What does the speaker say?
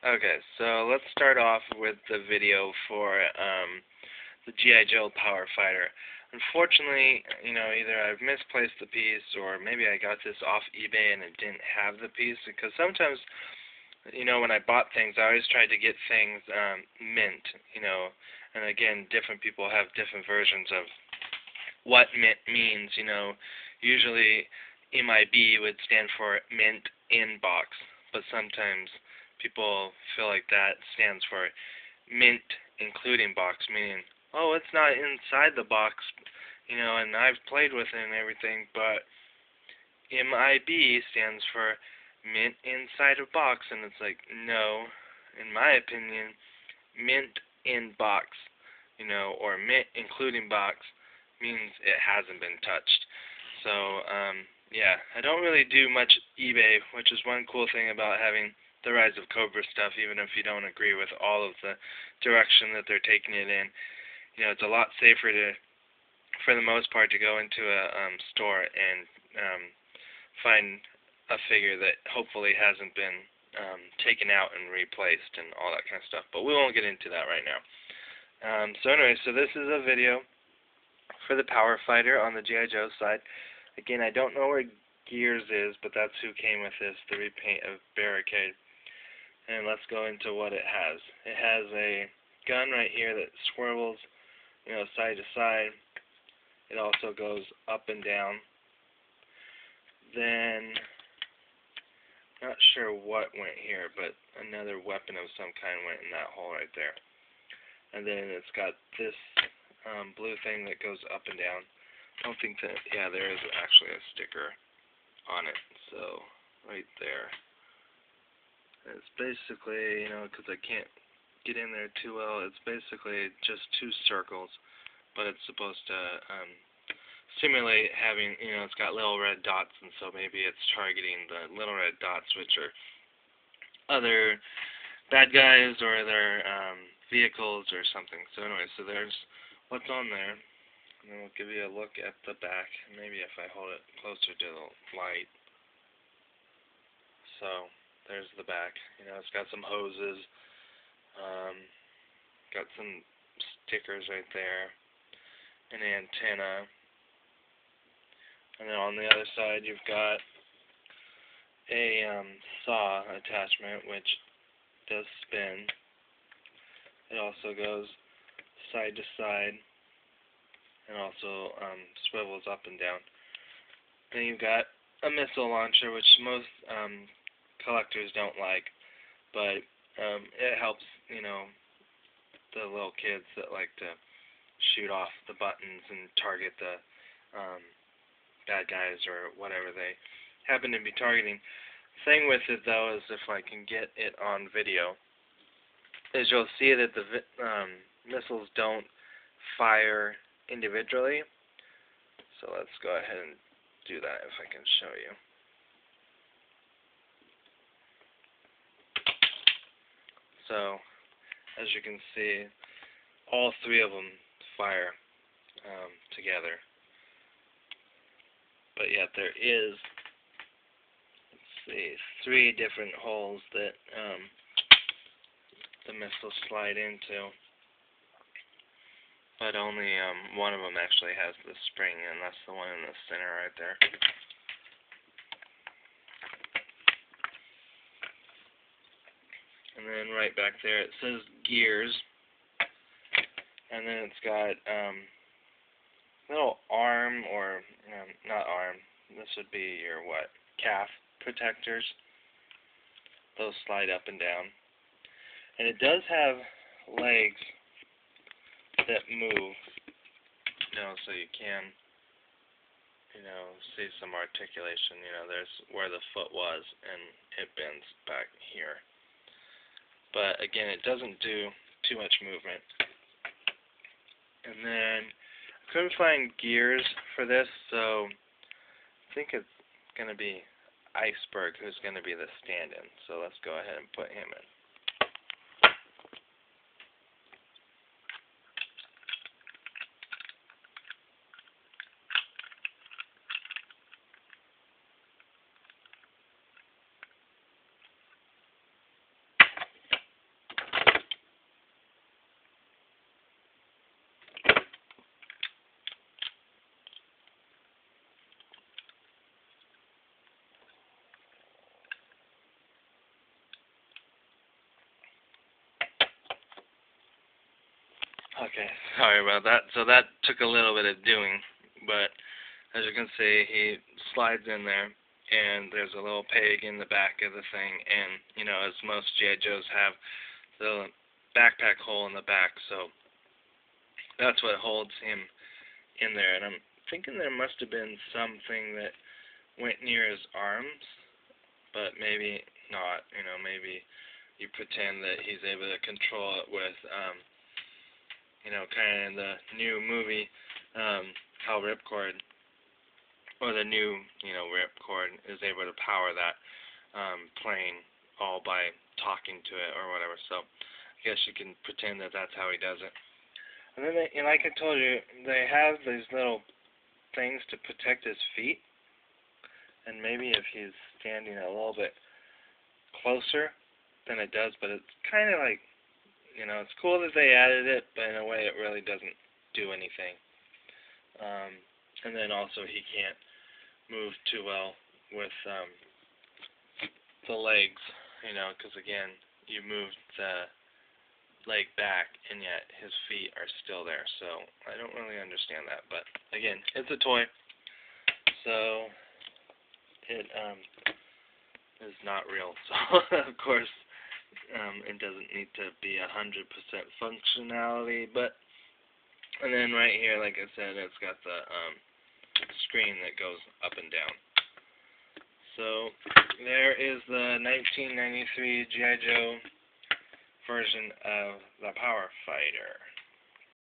Okay, so let's start off with the video for the G.I. Joe Power Fighter. Unfortunately, either I've misplaced the piece or maybe I got this off eBay and it didn't have the piece, because sometimes, when I bought things, I always tried to get things mint, and again, different people have different versions of what mint means, Usually MIB would stand for mint in box, but sometimes people feel like that stands for mint including box, meaning, oh, it's not inside the box, and I've played with it and everything, but MIB stands for mint inside a box, and it's like, no, in my opinion, mint in box, or mint including box means it hasn't been touched. So, yeah, I don't really do much eBay, which is one cool thing about having the Rise of Cobra stuff, even if you don't agree with all of the direction that they're taking it in. It's a lot safer for the most part, to go into a store and find a figure that hopefully hasn't been taken out and replaced and all that kind of stuff. But we won't get into that right now. So anyway, so this is a video for the Power Fighter on the G.I. Joe side. Again, I don't know where Gears is, but that's who came with this, the repaint of Barricade. And let's go into what it has. It has a gun right here that swivels, side to side. It also goes up and down. Then, not sure what went here, but another weapon of some kind went in that hole right there. And then it's got this blue thing that goes up and down. I don't think that, yeah, there is actually a sticker on it, so right there. It's basically, because I can't get in there too well, it's basically just two circles, but it's supposed to simulate having, it's got little red dots, and so maybe it's targeting the little red dots, which are other bad guys or their vehicles or something. So anyway, so there's what's on there, and then we'll give you a look at the back, maybe if I hold it closer to the light. So there's the back. It's got some hoses, got some stickers right there, an antenna, and then on the other side you've got a saw attachment, which does spin. It also goes side to side, and also swivels up and down. Then you've got a missile launcher, which most collectors don't like, but it helps, the little kids that like to shoot off the buttons and target the bad guys or whatever they happen to be targeting. Thing with it, though, is if I can get it on video, is you'll see that the missiles don't fire individually. So let's go ahead and do that if I can show you. So, as you can see, all three of them fire together. But yet there is, let's see, 3 different holes that the missiles slide into. But only one of them actually has the spring, and that's the one in the center right there. And then right back there it says Gears, and then it's got little arm, or not arm, this would be your calf protectors. Those slide up and down. And it does have legs that move, so you can, see some articulation. There's where the foot was, and it bends back here. But again, it doesn't do too much movement. And then I couldn't find Gears for this, so I think it's going to be Iceberg who's going to be the stand-in. So let's go ahead and put him in. Okay, sorry about that. So that took a little bit of doing, but as you can see, he slides in there, and there's a little peg in the back of the thing, and, you know, as most G.I. Joes have, the backpack hole in the back, so that's what holds him in there. And I'm thinking there must have been something that went near his arms, but maybe not. You know, maybe you pretend that he's able to control it with, you know, kind of the new movie, how Ripcord, or the new, you know, Ripcord is able to power that plane all by talking to it or whatever. So I guess you can pretend that that's how he does it. And then, and like I told you, they have these little things to protect his feet. And maybe if he's standing a little bit closer, then it does. But it's kind of like, you know, it's cool that they added it, but in a way it really doesn't do anything. And then also he can't move too well with the legs, you know, because again, you moved the leg back, and yet his feet are still there. So I don't really understand that, but again, it's a toy, so it is not real. So of course, it doesn't need to be 100% functionality, but and then right here, like I said, it's got the screen that goes up and down. So there is the 1993 G.I. Joe version of the Power Fighter.